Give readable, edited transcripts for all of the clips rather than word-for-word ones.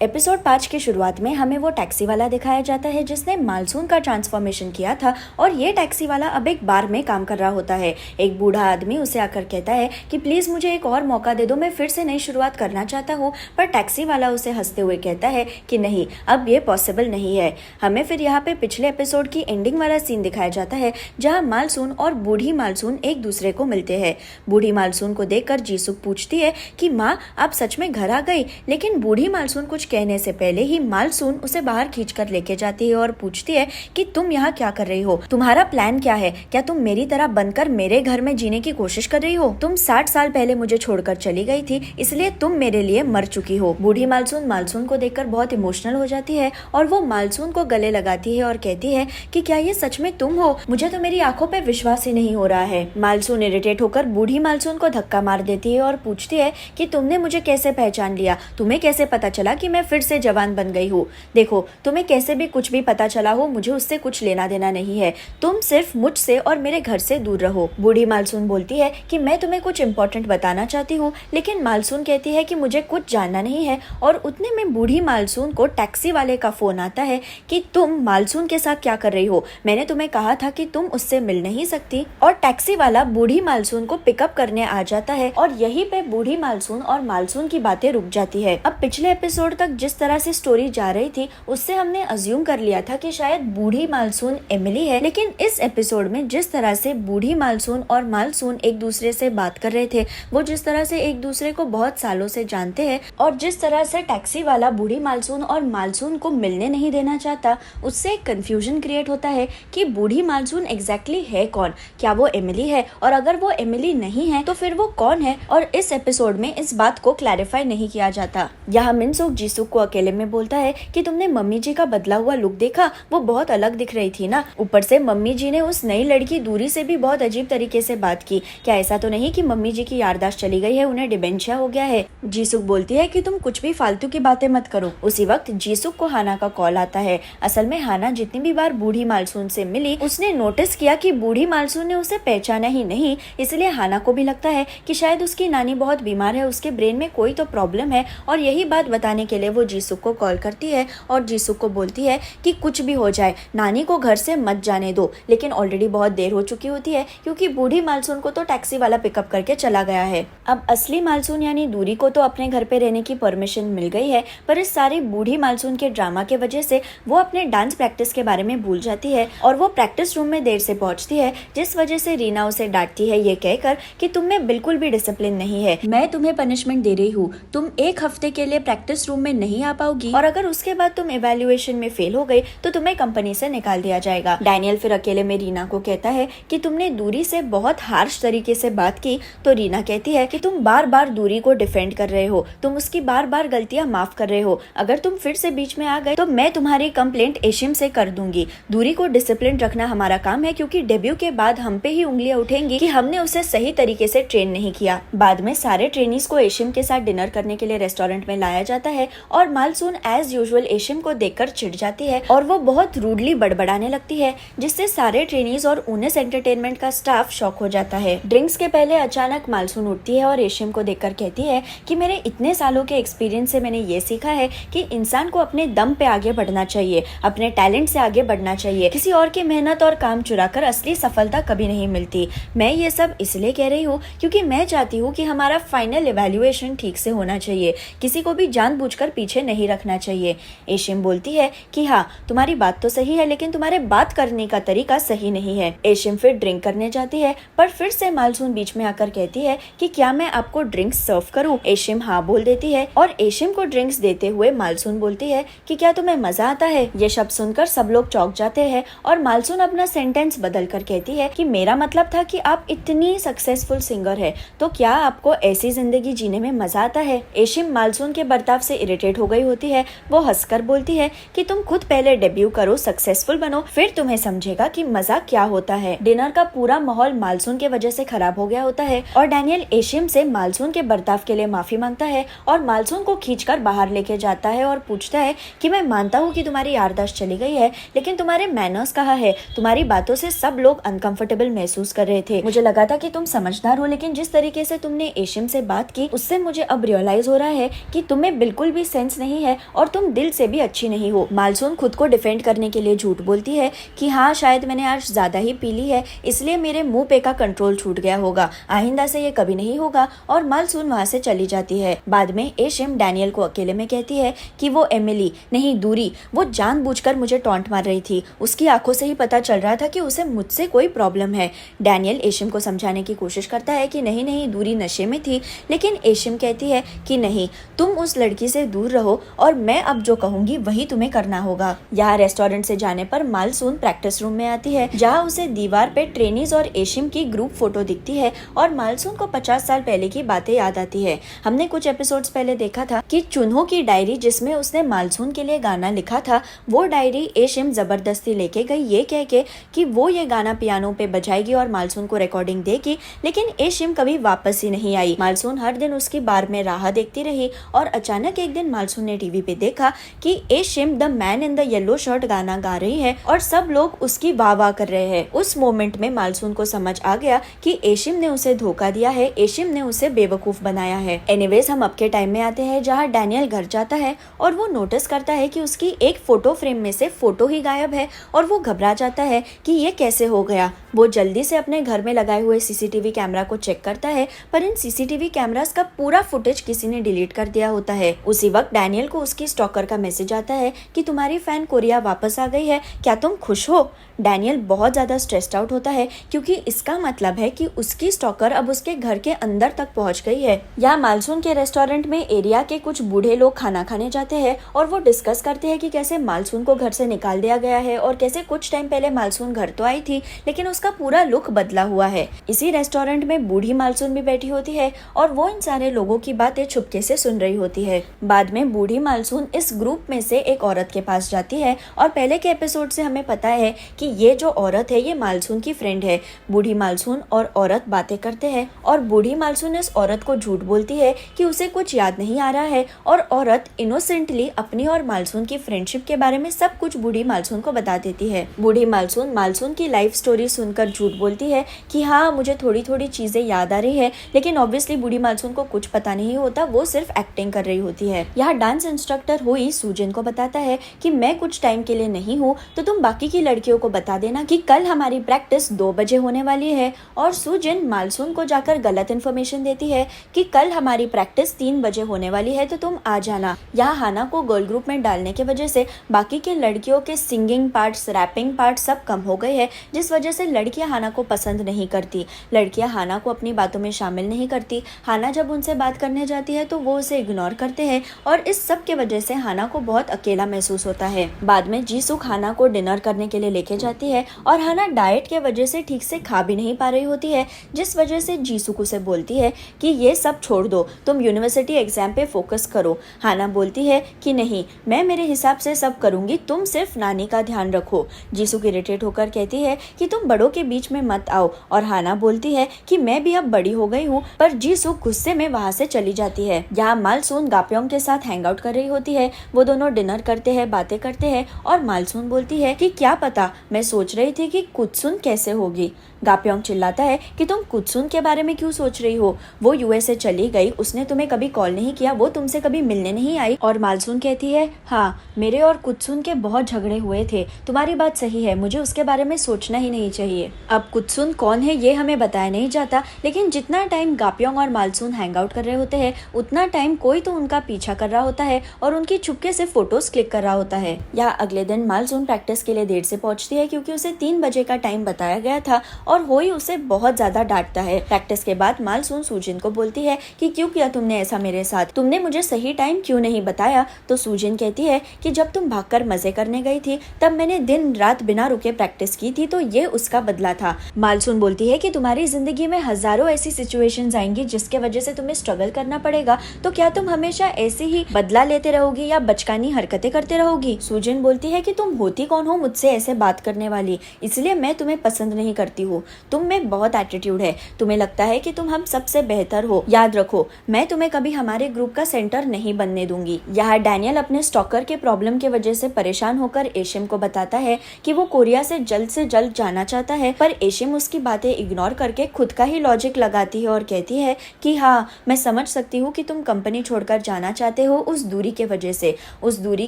Episode 5 की शुरुआत में हमें वो टैक्सी वाला दिखाया जाता है जिसने मालसून का ट्रांसफॉर्मेशन किया था और ये टैक्सी वाला अब एक बार में काम कर रहा होता है। एक बूढ़ा आदमी उसे आकर कहता है कि प्लीज मुझे एक और मौका दे दो, मैं फिर से नई शुरुआत करना चाहता हूँ। पर टैक्सी वाला उसे हंसते हुए कहता है कि नहीं, अब ये पॉसिबल नहीं है। हमें फिर यहाँ पे पिछले एपिसोड की एंडिंग वाला सीन दिखाया जाता है जहाँ मालसून और बूढ़ी मालसून एक दूसरे को मिलते हैं। बूढ़ी मालसून को देखकर जीसुक पूछती है कि माँ आप सच में घर आ गई, लेकिन बूढ़ी मालसून कुछ कहने से पहले ही मालसून उसे बाहर खींचकर लेके जाती है और पूछती है कि तुम यहाँ क्या कर रही हो, तुम्हारा प्लान क्या है, क्या तुम मेरी तरह बनकर मेरे घर में जीने की कोशिश कर रही हो? तुम 60 साल पहले मुझे छोड़कर चली गई थी, इसलिए तुम मेरे लिए मर चुकी हो। बूढ़ी मालसून मालसून को देखकर बहुत इमोशनल हो जाती है और वो मालसून को गले लगाती है और कहती है कि क्या ये सच में तुम हो? मुझे तो मेरी आंखों पे विश्वास ही नहीं हो रहा है। मालसून इरिटेट होकर बूढ़ी मालसून को धक्का मार देती है और पूछती है कि तुमने मुझे कैसे पहचान लिया, तुम्हें कैसे पता चला कि मैं फिर से जवान बन गई हूँ? देखो, तुम्हें कैसे भी कुछ भी पता चला हो, मुझे उससे कुछ लेना देना नहीं है, तुम सिर्फ मुझसे और मेरे घर से दूर रहो। बूढ़ी मालसून बोलती है कि मैं तुम्हें कुछ इम्पोर्टेंट बताना चाहती हूँ, लेकिन मालसून कहती है कि मुझे कुछ जानना नहीं है। और उतने में बूढ़ी मालसून को टैक्सी वाले का फोन आता है कि तुम मालसून के साथ क्या कर रही हो, मैंने तुम्हें कहा था कि तुम उससे मिल नहीं सकती। और टैक्सी वाला बूढ़ी मालसून को पिकअप करने आ जाता है और यहीं पे बूढ़ी मालसून और मालसून की बातें रुक जाती है। अब पिछले एपिसोड तक जिस तरह से स्टोरी जा रही थी उससे हमने अज्यूम कर लिया था कि शायद बूढ़ी मालसून एमिली है, लेकिन इस एपिसोड में जिस तरह से बूढ़ी मालसून और मालसून एक दूसरे से बात कर रहे थे, वो जिस तरह से एक दूसरे को बहुत सालों से जानते हैं और जिस तरह से टैक्सी वाला बूढ़ी मालसून और मालसून को मिलने नहीं देना चाहता, उससे एक कंफ्यूजन क्रिएट होता है कि बूढ़ी मालसून एग्जैक्टली है कौन, क्या वो एमिली है, और अगर वो एमिली नहीं है तो फिर वो कौन है? और इस एपिसोड में इस बात को क्लैरिफाई नहीं किया जाता। यहाँ मिनसुक जीसुक को अकेले में बोलता है कि तुमने मम्मी जी का बदला हुआ लुक देखा, वो बहुत अलग दिख रही थी ना। ऊपर से मम्मी जी ने उस नई लड़की दूरी से भी बहुत अजीब तरीके से बात की, क्या ऐसा तो नहीं कि मम्मी जी की याददाश्त चली गई है, उन्हें डिमेंशिया हो गया है? जीसुक बोलती है कि तुम कुछ भी फालतू की बातें मत करो। उसी वक्त जीसुक को हाना का कॉल आता है। असल में हाना जितनी भी बार बूढ़ी मालसून से मिली, उसने नोटिस किया कि बूढ़ी मालसून ने उसे पहचाना ही नहीं, इसलिए हाना को भी लगता है कि शायद उसकी नानी बहुत बीमार है, उसके ब्रेन में कोई तो प्रॉब्लम है। और यही बात बताने के लिए वो जीसुक को कॉल करती है और जीसुक को बोलती है कि कुछ भी हो जाए, नानी को घर से मत जाने दो। लेकिन ऑलरेडी बहुत देर हो चुकी होती है क्योंकि बूढ़ी मालसून को तो टैक्सी वाला पिकअप करके चला गया है। अब असली मालसून यानी दूरी को तो अपने घर पे रहने की परमिशन मिल गई है, पर इस सारी बूढ़ी मालसून के ड्रामा के वजह से वो अपने डांस प्रैक्टिस के बारे में भूल जाती है और वो प्रैक्टिस रूम में देर से पहुंचती है, जिस वजह से रीना उसे डांटती है ये कहकर कि तुम में बिल्कुल भी डिसिप्लिन नहीं है, मैं तुम्हें पनिशमेंट दे रही हूँ, तुम एक हफ्ते के लिए प्रैक्टिस रूम में नहीं आ पाओगी और अगर उसके बाद तुम इवैल्यूएशन में फेल हो गई तो तुम्हें कंपनी से निकाल दिया जाएगा। डैनियल फिर अकेले में रीना को कहता है कि तुमने दूरी से बहुत हार्श तरीके से बात की। तो रीना कहती है कि तुम बार बार दूरी को डिफेंड कर रहे हो, तुम उसकी बार बार गलतियां माफ कर रहे हो, अगर तुम फिर से बीच में आ गए तो मैं तुम्हारी कंप्लेंट एशिम से कर दूंगी। दूरी को डिसिप्लिन रखना हमारा काम है क्योंकि डेब्यू के बाद हम पे ही उंगलियां उठेंगी कि हमने उसे सही तरीके से ट्रेन नहीं किया। बाद में सारे ट्रेनीज को एशिम के साथ डिनर करने के लिए रेस्टोरेंट में लाया जाता है और मालसून एज यूजुअल एशिम को देखकर चिढ़ जाती है और वो बहुत रूडली बड़बड़ाने लगती है, जिससे सारे ट्रेनीज और उनेस एंटरटेनमेंट का स्टाफ शॉक हो जाता है। ड्रिंक्स के पहले अचानक मालसून उठती है और एशिम को देखकर कहती है कि मेरे इतने सालों के एक्सपीरियंस से मैंने ये सीखा है कि इंसान को अपने दम पे आगे बढ़ना चाहिए, अपने टैलेंट से आगे बढ़ना चाहिए, किसी और की मेहनत और काम चुराकर असली सफलता कभी नहीं मिलती। मैं ये सब इसलिए कह रही हूँ क्योंकि मैं चाहती हूँ कि हमारा फाइनल इवैल्यूएशन ठीक से होना चाहिए, किसी को भी जानबूझकर पीछे नहीं रखना चाहिए। एशिम बोलती है कि हाँ, तुम्हारी बात तो सही है, लेकिन तुम्हारे बात करने का तरीका सही नहीं है। एशिम फिर ड्रिंक करने जाती है, पर फिर से मालसून बीच में आकर कहती है कि क्या मैं आपको ड्रिंक्स सर्व करूं? एशिम हाँ बोल देती है और एशिम को ड्रिंक्स देते हुए मालसून बोलती है कि क्या तुम्हें मजा आता है? ये शब्द सुनकर सब लोग चौंक जाते हैं और मालसून अपना सेंटेंस बदल कर कहती है कि मेरा मतलब था कि आप इतनी सक्सेसफुल सिंगर है तो क्या आपको ऐसी जिंदगी जीने में मजा आता है? एशिम मालसून के बर्ताव से इरिटेट हो गई होती है, वो हंसकर बोलती है कि तुम खुद पहले डेब्यू करो, सक्सेसफुल बनो, फिर तुम्हें समझेगा कि मजा क्या होता है। डिनर का पूरा माहौल मालसून के वजह से खराब हो गया होता है और डैनियल एशिम से मालसून के बर्ताव के लिए माफी मांगता है और मालसून को खींचकर बाहर लेके जाता है और पूछता है कि मैं मानता हूँ कि तुम्हारी याददाश्त चली गई है, लेकिन तुम्हारे मैनर्स कहाँ है? तुम्हारी बातों से सब लोग अनकंफर्टेबल महसूस कर रहे थे, मुझे लगा था कि तुम समझदार हो, लेकिन जिस तरीके से तुमने एशिम से बात की उससे मुझे अब रियलाइज हो रहा है कि तुम्हें बिल्कुल भी सेंस नहीं है और तुम दिल से भी अच्छी नहीं हो। मालसून खुद को डिफेंड करने के लिए झूठ बोलती है कि हाँ शायद मैंने आज ज्यादा ही पी ली है, इसलिए मेरे मुंह पे का कंट्रोल छूट गया होगा, आइंदा से ये कभी नहीं होगा, और मालसून वहाँ से चली जाती है। बाद में एशिम डैनियल को अकेले में कहती है कि वो एमिली नहीं दूरी, वो जानबूझकर मुझे टॉन्ट मार रही थी, उसकी आंखों से ही पता चल रहा था कि उसे मुझसे कोई प्रॉब्लम है। डैनियल एशिम को समझाने की कोशिश करता है कि नहीं नहीं दूरी नशे में थी, लेकिन एशिम कहती है कि नहीं, तुम उस लड़की से दूर रहो और मैं अब जो कहूंगी वही तुम्हें करना होगा। यहाँ रेस्टोरेंट से जाने पर मालसून प्रैक्टिस रूम में आती है, जहाँ उसे दीवार पे ट्रेनीज और एशिम की ग्रुप फोटो दिखती है और मालसून को 50 साल पहले की बातें याद आती है। हमने कुछ एपिसोड्स पहले देखा था कि चुन्हो की डायरी जिसमें उसने मालसून के लिए गाना लिखा था, वो डायरी एशिम जबरदस्ती लेके गई ये कह के कि वो ये गाना पियानो पे बजाएगी और मालसून को रिकॉर्डिंग देगी, लेकिन एशिम कभी वापस ही नहीं आई। मालसून हर दिन उसकी बार में राह देखती रही और अचानक एक दिन मालसून ने टीवी पे देखा कि Ashim the man in the yellow shirt गाना गा रही है और सब लोग उसकी वाह वाह कर रहे हैं। उस मोमेंट में मालसून को समझ आ गया कि एशिम ने उसे धोखा दिया है, एशिम ने उसे बेवकूफ बनाया है। एनीवेज हम अब के टाइम में आते हैं जहाँ डैनियल घर जाता है और वो नोटिस करता है कि उसकी एक फोटो फ्रेम में से फोटो ही गायब है और वो घबरा जाता है कि ये कैसे हो गया। वो जल्दी से अपने घर में लगाए हुए सीसीटीवी कैमरा को चेक करता है, पर इन सीसीटीवी कैमरास का पूरा फुटेज किसी ने डिलीट कर दिया होता है। उसी वक्त डैनियल को उसकी स्टॉकर का मैसेज आता है कि तुम्हारी फैन कोरिया वापस आ गई है, क्या तुम खुश हो? डैनियल बहुत ज्यादा स्ट्रेस्ड आउट होता है क्योंकि इसका मतलब है कि उसकी स्टॉकर अब उसके घर के अंदर तक पहुंच गई है। यहाँ मालसून के रेस्टोरेंट में एरिया के कुछ बूढ़े लोग खाना खाने जाते हैं और वो डिस्कस करते हैं कि कैसे मालसून को घर से निकाल दिया गया है और कैसे कुछ टाइम पहले मालसून घर तो आई थी लेकिन उसका पूरा लुक बदला हुआ है। इसी रेस्टोरेंट में बूढ़ी मालसून भी बैठी होती है और वो इन सारे लोगों की बातें छुपके से सुन रही होती है। बाद में बूढ़ी मालसून इस ग्रुप में से एक औरत के पास जाती है और पहले के एपिसोड से हमें पता है कि ये जो औरत है ये मालसून की फ्रेंड है। बूढ़ी मालसून और औरत बातें करते हैं और बूढ़ी मालसून इस औरत को झूठ बोलती है कि उसे कुछ याद नहीं आ रहा है और औरत इनोसेंटली अपनी और मालसून की फ्रेंडशिप के बारे में सब कुछ बूढ़ी मालसून को बता देती है। बूढ़ी मालसून की लाइफ स्टोरी सुनकर झूठ बोलती है कि हाँ मुझे थोड़ी थोड़ी चीजें याद आ रही है, लेकिन ऑब्वियसली बूढ़ी मालसून को कुछ पता नहीं होता, वो सिर्फ एक्टिंग कर रही होती है। यहाँ डांस इंस्ट्रक्टर हुई सूजन को बताता है कि मैं कुछ टाइम के लिए नहीं हूँ तो तुम बाकी की लड़कियों को बता देना कि कल हमारी प्रैक्टिस 2 बजे होने वाली है, और सूजन मालसून को जाकर गलत इन्फॉर्मेशन देती है कि कल हमारी प्रैक्टिस 3 बजे होने वाली है तो तुम आ जाना। यहाँ हाना को गर्ल ग्रुप में डालने की वजह से बाकी के लड़कियों के सिंगिंग पार्ट्स, रैपिंग पार्ट सब कम हो गए हैं, जिस वजह से लड़कियां हाना को पसंद नहीं करती। लड़कियां हाना को अपनी बातों में शामिल नहीं करती। हाना जब उनसे बात करने जाती है तो वो उसे इग्नोर करते हैं और इस सब के वजह से हाना को बहुत अकेला महसूस होता है। बाद में जीसुक हाना को डिनर करने के लिए लेके जाती है और हाना डाइट के वजह से ठीक से खा भी नहीं पा रही होती है, जिस वजह से जीसुक उसे बोलती है कि ये सब छोड़ दो, तुम यूनिवर्सिटी एग्जाम पे फोकस करो। हाना बोलती है कि नहीं, मैं मेरे हिसाब से सब करूंगी, तुम सिर्फ नानी का ध्यान रखो। जीसुक इरिटेट होकर कहती है कि तुम बड़ों के बीच में मत आओ और हाना बोलती है कि मैं भी अब बड़ी हो गई हूँ, पर जीसुक गुस्से में वहाँ से चली जाती है। यहाँ मालसून गाप्योंग के साथ हैंग आउट कर रही होती है। वो दोनों डिनर करते हैं, बातें करते हैं और मालसून बोलती है कि क्या पता, मैं सोच रही थी कि कुत्सुन कैसे होगी। गाप्योंग चिल्लाता है कि तुम कुत्सुन के बारे में क्यों सोच रही हो, वो यूएसए चली गई, उसने तुम्हें कभी कॉल नहीं किया, वो तुमसे कभी मिलने नहीं आई। और मालसून कहती है हाँ, मेरे और कुत्सुन के बहुत झगड़े हुए थे, तुम्हारी बात सही है, मुझे उसके बारे में सोचना ही नहीं चाहिए। अब कुत्सुन कौन है ये हमें बताया नहीं जाता, लेकिन जितना टाइम गाप्योंग और मालसून हैंग आउट कर रहे होते हैं उतना टाइम कोई तो उनका पीछा कर रहा होता है और उनकी चुपके से फोटोज क्लिक कर रहा होता है। या अगले दिन मालसून प्रैक्टिस के लिए देर से पहुंचती है क्योंकि उसे 3 बजे का टाइम बताया गया था और होई उसे बहुत ज्यादा डांटता है। प्रैक्टिस के बाद मालसून सूजिन को बोलती है कि क्यों किया तुमने ऐसा मेरे साथ, तुमने मुझे सही टाइम क्यों नहीं बताया। तो सूजिन कहती है कि जब तुम भागकर मजे करने गई थी तब मैंने दिन रात बिना रुके प्रैक्टिस की थी, तो ये उसका बदला था। मालसून बोलती है कि तुम्हारी जिंदगी में हजारों ऐसी सिचुएशंस आएंगी जिसके वजह से तुम्हें स्ट्रगल करना पड़ेगा, तो क्या तुम हमेशा ऐसे ही बदला लेते रहोगी या बचकानी हरकतें करते रहोगी। सूजिन बोलती है कि तुम होती कौन हो मुझसे ऐसे बात करने वाली, इसलिए मैं तुम्हें पसंद नहीं करती हूँ, तुम में बहुत एटीट्यूड है, तुम्हें लगता है कि तुम हम सबसे बेहतर हो, याद रखो मैं तुम्हें कभी हमारे ग्रुप का सेंटर नहीं बनने दूंगी। यहाँ डैनियल अपने स्टॉकर के प्रॉब्लम की वजह से परेशान होकर एशिम को बताता है कि वो कोरिया से जल्द जाना चाहता है, पर एशिम उसकी बातें इग्नोर करके खुद का ही लॉजिक लगाती है और कहती है कि हाँ, मैं समझ सकती हूँ कि तुम कंपनी छोड़कर जाना चाहते हो उस दूरी के वजह से। उस दूरी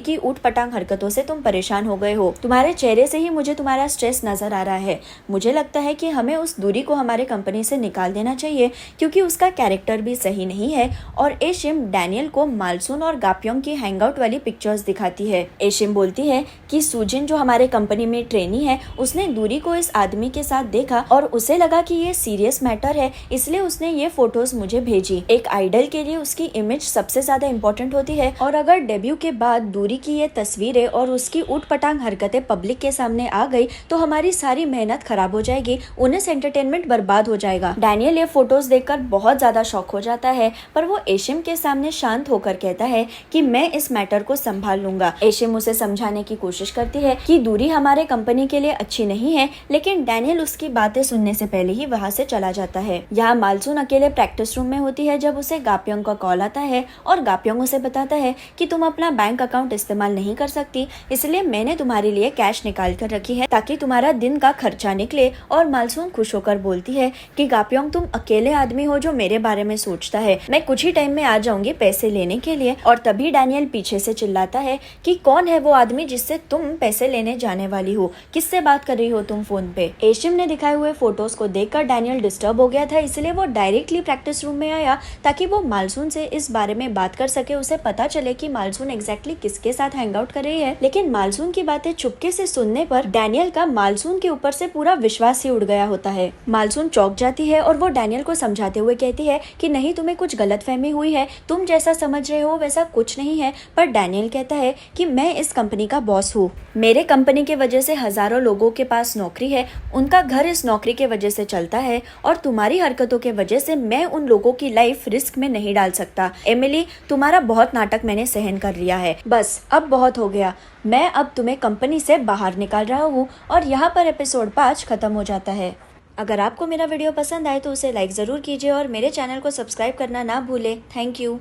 की ऊट पटांग हरकतों से तुम परेशान हो गए हो। तुम्हारे चेहरे से ही मुझे तुम्हारा स्ट्रेस नजर आ रहा है। मुझे लगता है कि हमें उस दूरी को हमारे कंपनी से निकाल देना चाहिए क्योंकि उसका कैरेक्टर भी सही नहीं है। और एशिम डैनियल को मालसून और गाप्योंग की हैंगआउट वाली पिक्चर्स दिखाती है। एशिम बोलती है कि सुजिन जो हमारे कंपनी में ट्रेनी है, उसने दूरी को इस आदमी के साथ देखा और उसे लगा कि ये सीरियस मैटर है, इसलिए उसने ये फोटोज मुझे भेजी। एक आइडल के लिए उसकी इमेज सबसे ज्यादा इम्पोर्टेंट होती है और अगर डेब्यू के बाद दूरी की ये तस्वीरें और उसकी ऊटपटांग हरकतें पब्लिक के सामने आ गई तो हमारी सारी मेहनत खराब हो जाएगी, उन्हें एंटरटेनमेंट बर्बाद हो जाएगा। डैनियल ये फोटोज देखकर बहुत ज्यादा शॉक हो जाता है, पर वो एशिम के सामने शांत होकर कहता है कि मैं इस मैटर को संभाल लूंगा। एशिम उसे समझाने की कोशिश करती है कि दूरी हमारे कंपनी के लिए अच्छी नहीं है, लेकिन डैनियल उसकी बातें सुनने से पहले ही वहाँ से चला जाता है। यहाँ मालसून अकेले प्रैक्टिस रूम में होती है जब उसे गाप्योंग का कॉल आता है और गाप्योंग उसे बताता है कि तुम अपना बैंक अकाउंट इस्तेमाल नहीं कर सकती, इसलिए मैंने तुम्हारे लिए कैश निकाल कर रखी है ताकि तुम्हारा दिन का खर्चा निकले। और मालसून खुश होकर बोलती है कि गाप्योंग, तुम अकेले आदमी हो जो मेरे बारे में सोचता है, मैं कुछ ही टाइम में आ जाऊंगी पैसे लेने के लिए। और तभी डैनियल पीछे से चिल्लाता है कि कौन है वो आदमी जिससे तुम पैसे लेने जाने वाली हो, किससे बात कर रही हो तुम फोन पे। एशिम ने दिखाए हुए फोटोज को देखकर डैनियल डिस्टर्ब हो गया था, इसलिए वो डायरेक्टली प्रैक्टिस रूम में आया ताकि वो मालसून से इस बारे में बात कर सके, उसे पता चले कि मालसून एग्जैक्टली किसके साथ हैंग आउट कर रही है। लेकिन मालसून की बातें चुपके से सुनने पर डैनियल का मालसून के ऊपर से पूरा विश्वास ही उड़ गया होता है। मालसून चौंक जाती है और वो डैनियल को समझाते हुए कहती है कि नहीं, तुम्हें कुछ गलतफहमी हुई है, तुम जैसा समझ रहे हो वैसा कुछ नहीं है। पर डैनियल कहता है कि मैं इस कंपनी का बॉस हूँ, मेरे कंपनी की वजह से हजारों लोगों के पास नौकरी है, उनका घर इस नौकरी के वजह से चलता है और तुम्हारी हरकतों के वजह से मैं उन लोगों की लाइफ रिस्क में नहीं डाल सकता। एमिली, तुम्हारा बहुत नाटक मैंने सहन कर लिया है, बस अब बहुत हो गया। मैं अब तुम्हें कंपनी से बाहर निकाल रहा हूँ। और यहाँ पर एपिसोड 5 खत्म हो जाता है। अगर आपको मेरा वीडियो पसंद आए तो उसे लाइक ज़रूर कीजिए और मेरे चैनल को सब्सक्राइब करना ना भूलें। Thank you.